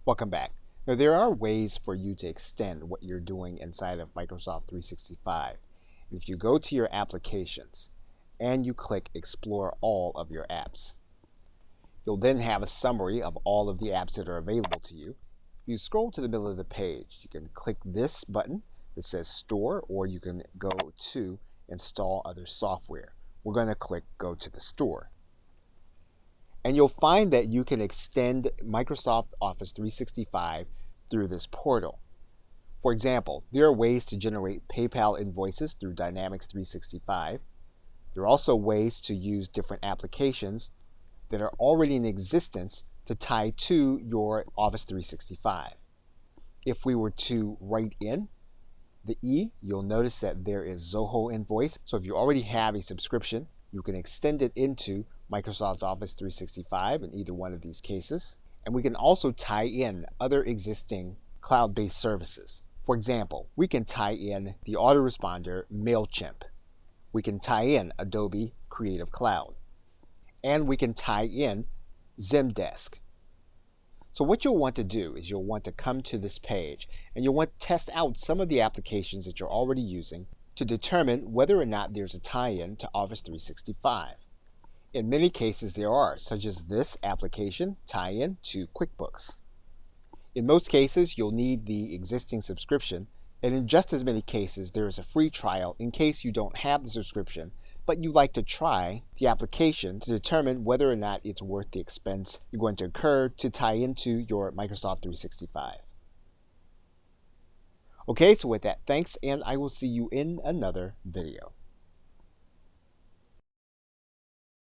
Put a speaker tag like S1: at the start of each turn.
S1: Welcome back. Now, there are ways for you to extend what you're doing inside of Microsoft 365. If you go to your applications and you click Explore All of your apps, you'll then have a summary of all of the apps that are available to you. If you scroll to the middle of the page, you can click this button that says Store, or you can go to Install Other Software. We're going to click Go to the Store. And you'll find that you can extend Microsoft Office 365 through this portal. For example, there are ways to generate PayPal invoices through Dynamics 365. There are also ways to use different applications that are already in existence to tie to your Office 365. If we were to write in the E, you'll notice that there is Zoho Invoice. So if you already have a subscription, you can extend it into Microsoft Office 365 in either one of these cases. And we can also tie in other existing cloud-based services. For example, we can tie in the autoresponder MailChimp. We can tie in Adobe Creative Cloud. And we can tie in Zendesk. So what you'll want to do is you'll want to come to this page and you'll want to test out some of the applications that you're already using to determine whether or not there's a tie-in to Office 365. In many cases there are, such as this application tie-in to QuickBooks. In most cases you'll need the existing subscription, and in just as many cases there is a free trial in case you don't have the subscription but you'd like to try the application to determine whether or not it's worth the expense you're going to incur to tie into your Microsoft 365. Okay, so with that, thanks, and I will see you in another video.